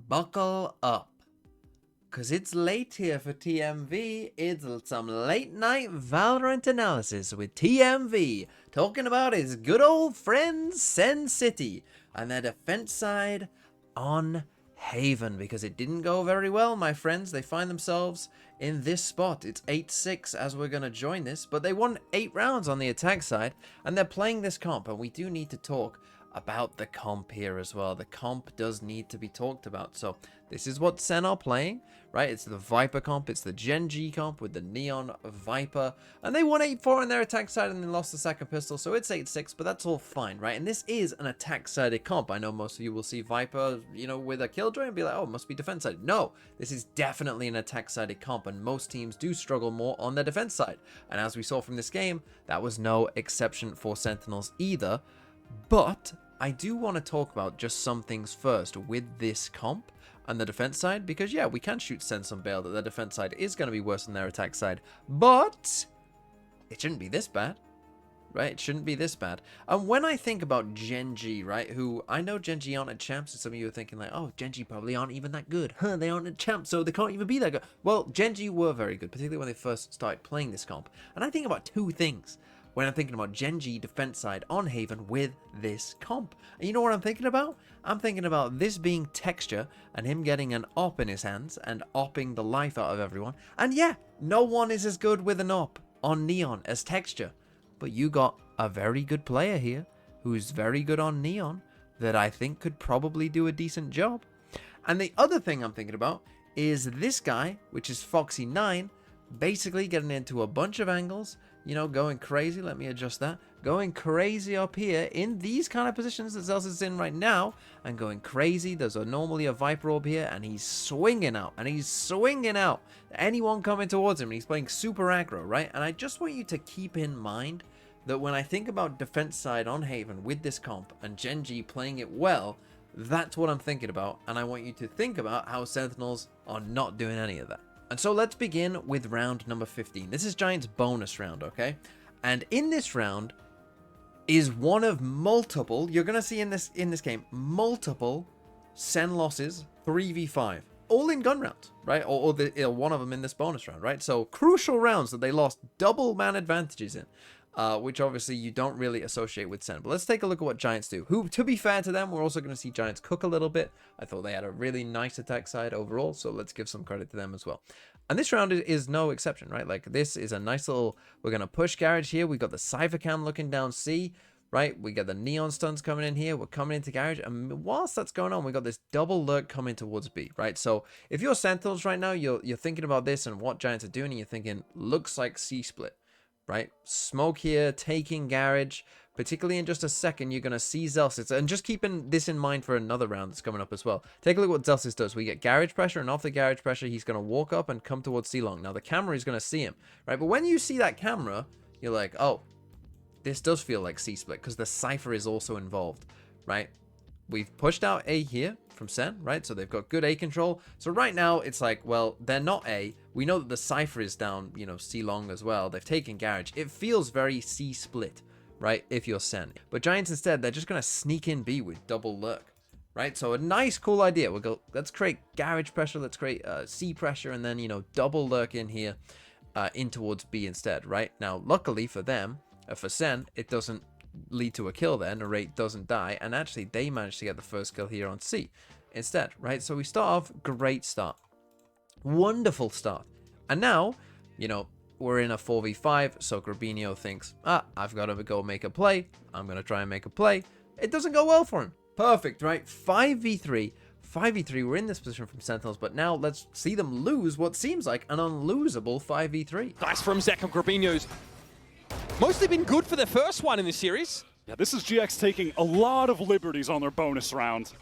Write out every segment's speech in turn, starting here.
buckle up, because it's late here for TMV. It's some late night Valorant analysis with TMV, talking about his good old friend Sen City and their defense side on Haven, because it didn't go very well, my friends. They find themselves in this spot. It's 8-6 as we're going to join this, but they won 8 rounds on the attack side, and they're playing this comp, and we do need to talk about the comp here as well. The comp does need to be talked about. So this is what Sen are playing, right? It's the Viper comp. It's the Gen G comp with the Neon Viper. And they won 8-4 on their attack side and then lost the second pistol. So it's 8-6, but that's all fine, right? And this is an attack-sided comp. I know most of you will see Viper, with a killjoy and be like, oh, it must be defense-sided. No, this is definitely an attack-sided comp, and most teams do struggle more on their defense side. And as we saw from this game, that was no exception for Sentinels either. But I do want to talk about just some things first with this comp and the defense side, because yeah, we can shoot sense on bail that their defense side is going to be worse than their attack side, but it shouldn't be this bad, right? It shouldn't be this bad. And when I think about Gen G, right, who I know Gen G aren't a champ, so some of you are thinking like, oh, Gen G probably aren't even that good. They aren't a champ, so they can't even be that good. Well, Gen G were very good, particularly when they first started playing this comp. And I think about two things when I'm thinking about Gen G defense side on Haven with this comp. And you know what I'm thinking about? I'm thinking about this being texture and him getting an op in his hands and opping the life out of everyone. And yeah, no one is as good with an op on Neon as texture. But you got a very good player here who's very good on Neon that I think could probably do a decent job. And the other thing I'm thinking about is this guy, which is Foxy9, basically getting into a bunch of angles, going crazy. Let me adjust that. Going crazy up here in these kind of positions that Zels is in right now, and going crazy. There's normally a Viper orb here, and he's swinging out, anyone coming towards him, and he's playing super aggro, right? And I just want you to keep in mind that when I think about defense side on Haven with this comp and Gen G playing it well, that's what I'm thinking about, and I want you to think about how Sentinels are not doing any of that. And so let's begin with round number 15. This is Giants' bonus round, okay? And in this round is one of multiple, you're going to see in this game, multiple Sen losses, 3v5. All in gun rounds, right? Or one of them in this bonus round, right? So crucial rounds that they lost double man advantages in. Which obviously you don't really associate with Sen. But let's take a look at what Giants do. Who, to be fair to them, we're also going to see Giants cook a little bit. I thought they had a really nice attack side overall, so let's give some credit to them as well. And this round is no exception, right? Like, this is a nice little... We're going to push Garage here. We got the Cypher Cam looking down C, right? We got the Neon Stuns coming in here. We're coming into Garage. And whilst that's going on, we got this double lurk coming towards B, right? So if you're Sentinels right now, you're thinking about this and what Giants are doing, and you're thinking, looks like C-split. Right? Smoke here, taking Garage. Particularly in just a second, you're going to see Zelsis. And just keeping this in mind for another round that's coming up as well. Take a look at what Zelsis does. We get Garage pressure, and off the Garage pressure, he's going to walk up and come towards C-Long. Now, the camera is going to see him, right? But when you see that camera, you're like, oh, this does feel like C-split, because the Cypher is also involved, right? We've pushed out A here from Sen, right? So they've got good A control. So right now, it's like, well, they're not A. We know that the Cypher is down, C-Long as well. They've taken Garage. It feels very C-split, right, if you're Sen. But Giants instead, they're just going to sneak in B with double lurk, right? So a nice, cool idea. We'll go, let's create Garage pressure. Let's create C pressure, and then, double lurk in here in towards B instead, right? Now, luckily for them, for Sen, it doesn't lead to a kill there. Narrate doesn't die, and actually they managed to get the first kill here on C instead, right? So we start off, great start, wonderful start, and now we're in a 4v5. So Grabinho thinks, I've got to go make a play. I'm gonna try and make a play. It doesn't go well for him. Perfect, right? 5v3. We're in this position from Sentinels, but now let's see them lose what seems like an unlosable 5v3. Nice from Zach and Grabinho's mostly been good for their first one in this series. Yeah, this is GX taking a lot of liberties on their bonus round.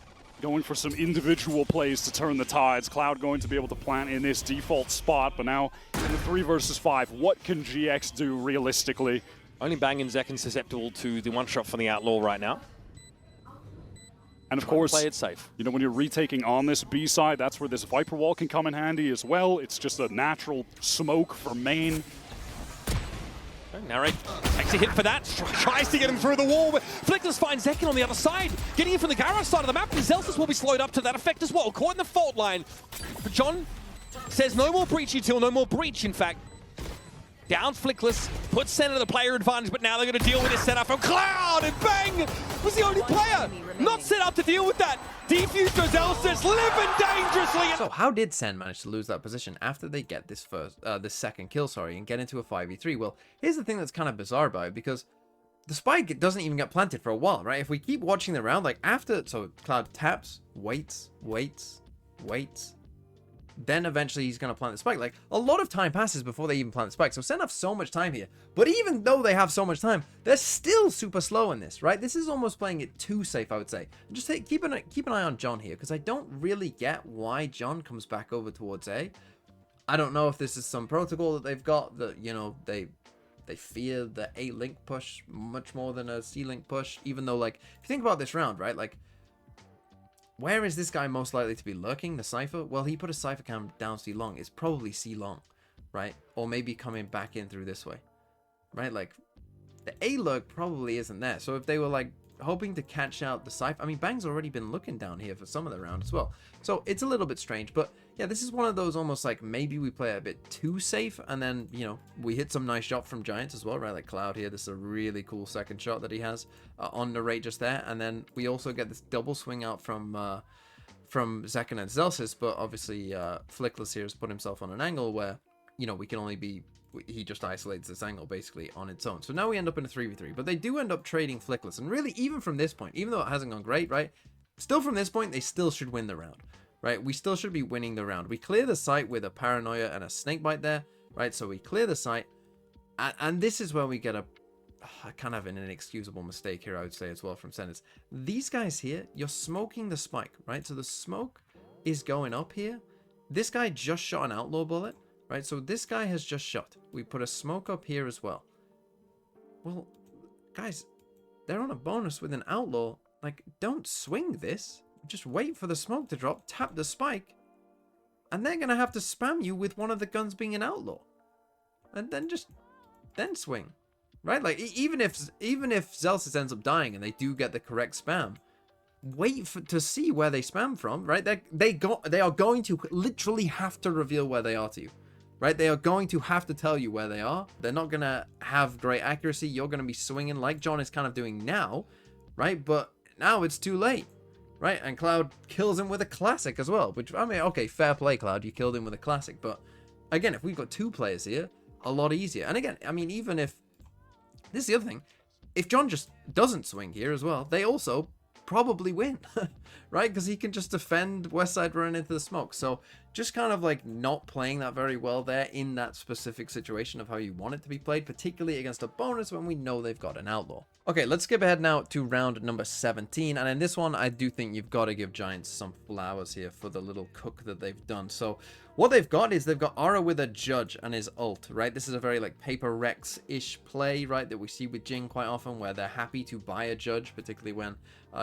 Going for some individual plays to turn the tides. Cloud going to be able to plant in this default spot, but now in the 3 versus 5, what can GX do realistically? Only Bang and Zach susceptible to the one shot from the Outlaw right now. And of course, play it safe. When you're retaking on this B side, that's where this Viper wall can come in handy as well. It's just a natural smoke for main. Narek takes a hit for that, tries to get him through the wall. Flickless finds Zekin on the other side, getting in from the garage side of the map, and Zelsis will be slowed up to that effect as well. Caught in the fault line. But John says no more breach util, no more breach, in fact. Down Flickless, puts Sentinel the player advantage, but now they're going to deal with this setup from Cloud, and Bang was the only player not set up to deal with that. Defuse goes Zelsis, living dangerously. So how did Sen manage to lose that position after they get this second kill, and get into a 5v3? Well, here's the thing that's kind of bizarre about it, because the spike doesn't even get planted for a while, right? If we keep watching the round, like after, so Cloud taps, waits, then eventually he's going to plant the spike. Like, a lot of time passes before they even plant the spike. So Sen have so much time here. But even though they have so much time, they're still super slow in this, right? This is almost playing it too safe, I would say. Just keep an eye on John here, because I don't really get why John comes back over towards A. I don't know if this is some protocol that they've got that, you know, they fear the A-link push much more than a C-link push. Even though, like, if you think about this round, right, like, where is this guy most likely to be lurking? The Cypher? Well, he put a Cypher cam down C long. It's probably C long, right? Or maybe coming back in through this way, right? Like, the A lurk probably isn't there. So if they were, like, hoping to catch out the Cypher... I mean, Bang's already been looking down here for some of the round as well. So it's a little bit strange. But, yeah, this is one of those almost like maybe we play a bit too safe. And then, you know, we hit some nice shot from Giants as well, right? Like Cloud here. This is a really cool second shot that he has on narrate just there. And then we also get this double swing out from Zekin and Zelsis. But obviously, Flickless here has put himself on an angle where, you know, we can only be... He just isolates this angle basically on its own. So now we end up in a 3v3, but they do end up trading Flickless. And really, even from this point, even though it hasn't gone great, right? Still from this point, they still should win the round, right? We still should be winning the round. We clear the site with a Paranoia and a Snakebite there, right? So we clear the site. And this is where we get a kind of an inexcusable mistake here, I would say as well from Sentinels. These guys here, you're smoking the spike, right? So the smoke is going up here. This guy just shot an Outlaw bullet. Right, so this guy has just shot. We put a smoke up here as well. Well, guys, they're on a bonus with an Outlaw. Like, don't swing this. Just wait for the smoke to drop, tap the spike, and they're going to have to spam you with one of the guns being an Outlaw. And then swing. Right, like, even if Zelsis ends up dying and they do get the correct spam, wait to see where they spam from, right? They are going to literally have to reveal where they are to you. Right, they are going to have to tell you where they are. They're not going to have great accuracy. You're going to be swinging like John is kind of doing now, right? But now it's too late, right? And Cloud kills him with a classic as well, which, I mean, okay, fair play, Cloud. You killed him with a classic. But again, if we've got two players here, a lot easier. And again, I mean, even if... This is the other thing. If John just doesn't swing here as well, they also probably win, right? Because he can just defend Westside running into the smoke. So just kind of like not playing that very well there in that specific situation of how you want it to be played, particularly against a bonus when we know they've got an Outlaw. Okay, let's skip ahead now to round number 17. And in this one, I do think you've got to give Giants some flowers here for the little cook that they've done. So what they've got is they've got Aura with a Judge and his ult, right? This is a very like Paper Rex-ish play, right? That we see with Jing quite often, where they're happy to buy a Judge, particularly when,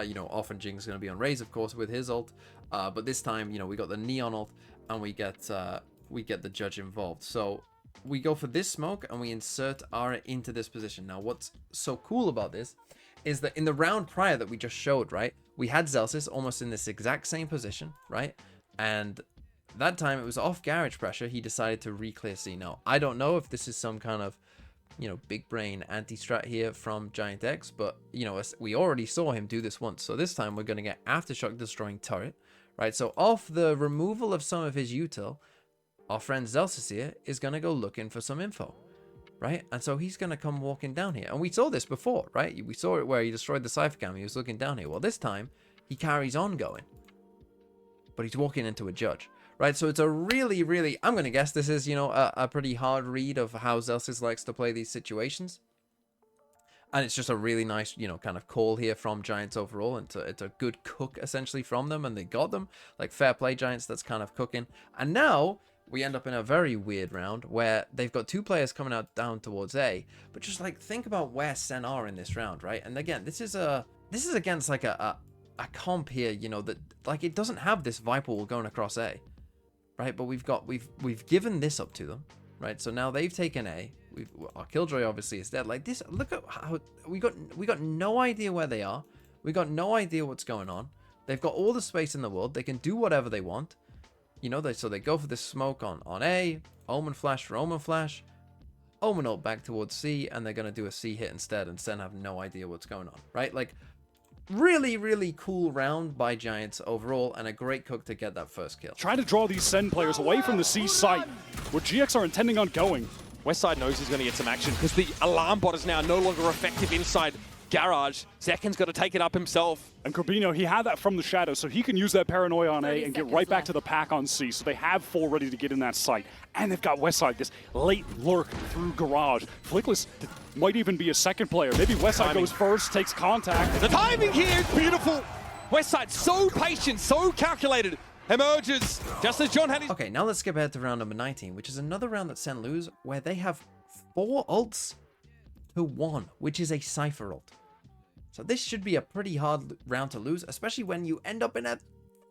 you know, often Jing's going to be on Raze, of course, with his ult. But this time, you know, we got the Neon ult and we get the Judge involved. So we go for this smoke and we insert Aura into this position. Now, what's so cool about this is that in the round prior that we just showed, right, we had Zelsis almost in this exact same position, right? And that time it was off garage pressure. He decided to re-clear C. Now, I don't know if this is some kind of, you know, big brain anti-strat here from Giant X, but, you know, we already saw him do this once. So this time we're going to get Aftershock destroying turret, right? So off the removal of some of his util, our friend Zelsis here is going to go looking for some info, right? And so he's going to come walking down here. And we saw this before, right? We saw it where he destroyed the Cypher Cam. He was looking down here. Well, this time he carries on going, but he's walking into a Judge. Right, so it's a really, really, I'm going to guess this is, you know, a pretty hard read of how Zelsis likes to play these situations. And it's just a really nice, you know, kind of call here from Giants overall. And it's a good cook, essentially, from them. And they got them. Like, fair play, Giants, that's kind of cooking. And now we end up in a very weird round where they've got two players coming out down towards A. But just, like, think about where Sen are in this round, right? And again, this is against, like, a comp here, you know, that, like, it doesn't have this Viper wall going across A. Right, but we've given this up to them, right? So now they've taken A, Our Killjoy obviously is dead. Like this, look at how we got no idea where they are. We got no idea what's going on. They've got all the space in the world. They can do whatever they want. You know, so they go for this smoke on A, Omen flash for Omen flash, Omen ult back towards C, and they're going to do a C hit instead, and Sen have no idea what's going on, right? Like, really, really cool round by Giants overall, and a great cook to get that first kill. Trying to draw these Sen players away from the C site, where GX are intending on going. Westside knows he's going to get some action because the alarm bot is now no longer effective inside Garage. Zekin's got to take it up himself. And Corbino, he had that from the shadow, so he can use that paranoia on A and get right back to the pack on C. So they have full ready to get in that site. And they've got Westside, this late lurk through Garage. Flickless might even be a second player. Maybe Westside goes first, takes contact. The timing here is beautiful. Westside so patient, so calculated. Emerges just as John had his... Okay, now let's skip ahead to round number 19, which is another round that Sen lose, where they have 4 ults to 1, which is a Cypher ult. So this should be a pretty hard round to lose, especially when you end up in a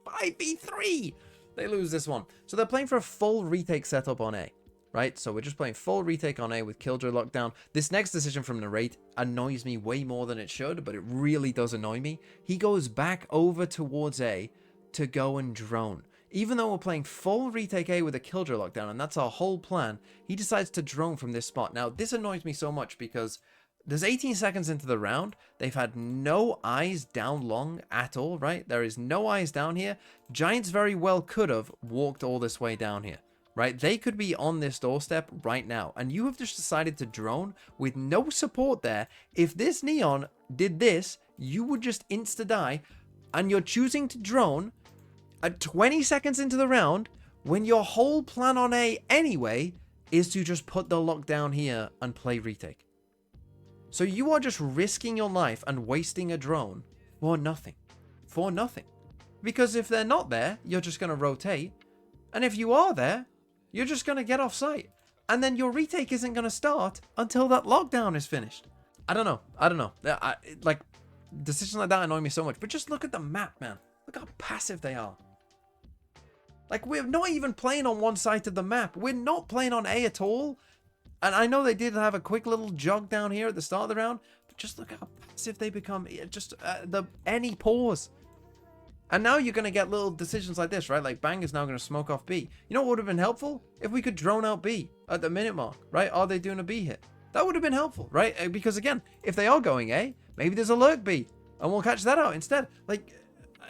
5v3. They lose this one. So they're playing for a full retake setup on A, right? So we're just playing full retake on A with Killjoy lockdown. This next decision from Narrate annoys me way more than it should, but it really does annoy me. He goes back over towards A to go and drone. Even though we're playing full retake A with a Killjoy lockdown, and that's our whole plan, he decides to drone from this spot. Now, this annoys me so much because there's 18 seconds into the round. They've had no eyes down long at all, right? There is no eyes down here. Giants very well could have walked all this way down here, right? They could be on this doorstep right now. And you have just decided to drone with no support there. If this Neon did this, you would just insta-die. And you're choosing to drone at 20 seconds into the round when your whole plan on A anyway is to just put the lockdown here and play retake. So you are just risking your life and wasting a drone for nothing. For nothing. Because if they're not there, you're just going to rotate. And if you are there, you're just going to get off site. And then your retake isn't going to start until that lockdown is finished. I don't know. Like, decisions like that annoy me so much. But just look at the map, man. Look how passive they are. Like, we're not even playing on one side of the map. We're not playing on A at all. And I know they did have a quick little jog down here at the start of the round, but just look how passive they become. Just any pause. And now you're going to get little decisions like this, right? Like Bang is now going to smoke off B. You know what would have been helpful? If we could drone out B at the minute mark, right? Are they doing a B hit? That would have been helpful, right? Because again, if they are going A, maybe there's a lurk B and we'll catch that out instead. Like,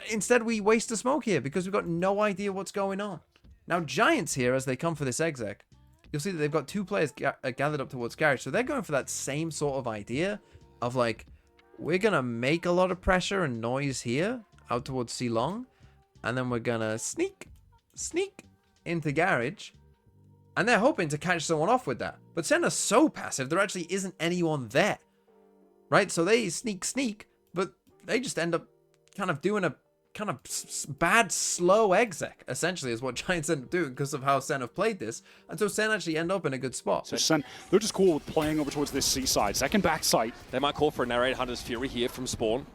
instead we waste the smoke here because we've got no idea what's going on. Now Giants here, as they come for this exec, you'll see that they've got 2 players gathered up towards Garage. So they're going for that same sort of idea of like, we're going to make a lot of pressure and noise here out towards C long. And then we're going to sneak into Garage. And they're hoping to catch someone off with that. But Sen are so passive, there actually isn't anyone there. Right? So they sneak, but they just end up kind of doing a kind of bad, slow exec, essentially, is what Giants end up doing because of how Sen have played this. And so Sen actually end up in a good spot. So Sen, they're just cool with playing over towards this C side. Second back site. They might call for a Narrate Hunter's Fury here from spawn.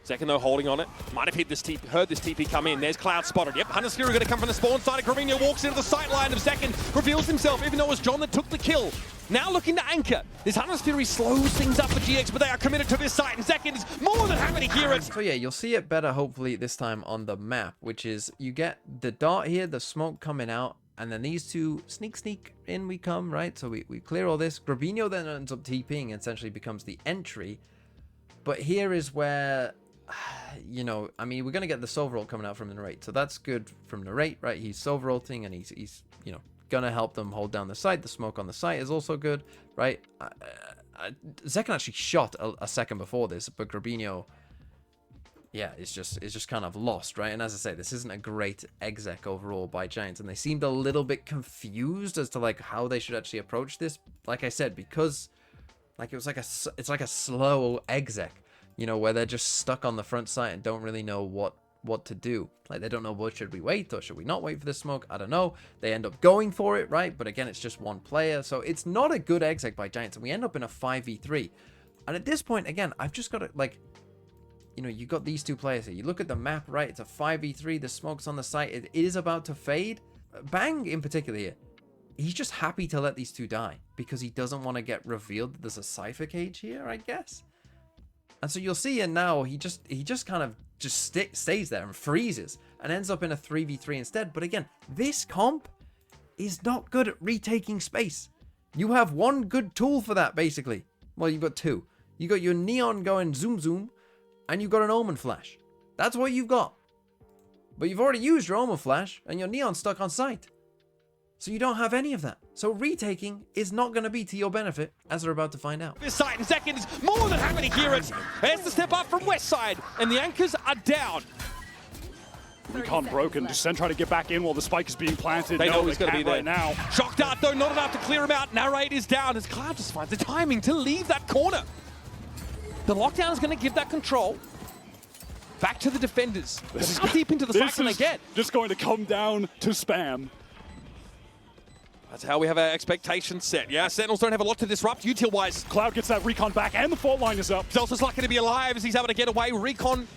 Second, though, holding on it. Might have hit this TP, heard this TP come in. There's Cloud spotted. Yep, Hunter's Fury going to come from the spawn side. Gravino walks into the sight line of Second, reveals himself, even though it was John that took the kill. Now looking to anchor. This Hunter's Fury slows things up for GX, but they are committed to this site, and Second is more than happy to hear it. So yeah, you'll see it better, hopefully, this time on the map, which is you get the dart here, the smoke coming out, and then these two sneak in we come, right? So we clear all this. Gravino then ends up TPing and essentially becomes the entry. But here is where... you know, I mean, we're going to get the Silver ult coming out from Narrate. So that's good from Narrate, right? He's Silver ulting and he's you know, going to help them hold down the site. The smoke on the site is also good, right? Zekin actually shot a second before this, but Grabinho, yeah, it's just kind of lost, right? And as I say, this isn't a great exec overall by Giants, and they seemed a little bit confused as to like how they should actually approach this. Like I said, because like it's like a slow exec. You know, where they're just stuck on the front side and don't really know what to do. Like, they don't know, what should we wait or should we not wait for the smoke? I don't know. They end up going for it, right? But again, it's just one player. So it's not a good exec by Giants. And we end up in a 5v3. And at this point, again, I've just got to, like, you know, you got these 2 players here. You look at the map, right? It's a 5v3. The smoke's on the site. It is about to fade. Bang, in particular here, he's just happy to let these two die because he doesn't want to get revealed that there's a Cypher cage here, I guess. And so you'll see, and now he just kind of stays there and freezes and ends up in a 3v3 instead. But again, this comp is not good at retaking space. You have one good tool for that, basically. Well, you've got two. You got your Neon going zoom zoom, and you've got an Omen Flash. That's what you've got. But you've already used your Omen Flash, and your Neon's stuck on site. So you don't have any of that. So retaking is not going to be to your benefit, as we're about to find out. This side in seconds, more than happy to hear it. There's the step up from West Side, and the anchors are down. Recon broken. Descent trying to get back in while the spike is being planted. They know no, he's going to be there right now. Shock dart, though, not enough to clear him out. Narrate is down as Cloud just finds the timing to leave that corner. The lockdown is going to give that control back to the defenders. How deep into the site can they get? Just going to come down to spam. That's how we have our expectations set. Yeah, Sentinels don't have a lot to disrupt util-wise. Cloud gets that Recon back, and the fault line is up. Zelsa's lucky to be alive as he's able to get away. Recon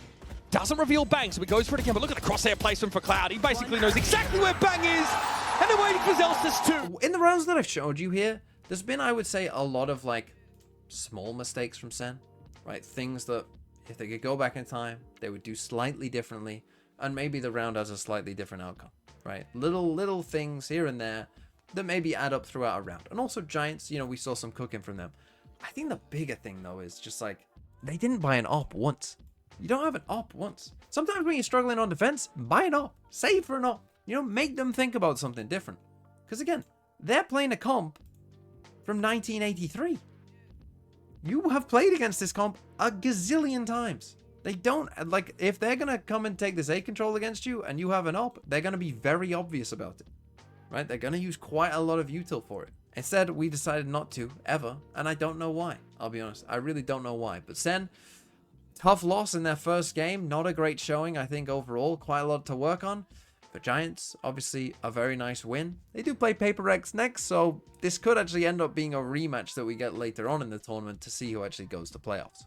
doesn't reveal Bang, so he goes for it again. But look at the crosshair placement for Cloud. He basically knows exactly where Bang is, and they're waiting for Zelsa's too. In the rounds that I've showed you here, there's been, I would say, a lot of like small mistakes from Sen, right? Things that if they could go back in time, they would do slightly differently, and maybe the round has a slightly different outcome, right? Little things here and there that maybe add up throughout a round. And also Giants, you know, we saw some cooking from them. I think the bigger thing though is just like they didn't buy an op once. You don't have an op once. Sometimes when you're struggling on defense, buy an op, save for an op. You know, make them think about something different. Because again, they're playing a comp from 1983. You have played against this comp a gazillion times. They don't, like, if they're going to come and take this A control against you and you have an op, they're going to be very obvious about it. Right? They're going to use quite a lot of util for it. Instead, we decided not to, ever, and I don't know why. I'll be honest. I really don't know why. But Sen, tough loss in their first game. Not a great showing, I think, overall. Quite a lot to work on. For Giants, obviously, a very nice win. They do play Paper X next, so this could actually end up being a rematch that we get later on in the tournament to see who actually goes to playoffs.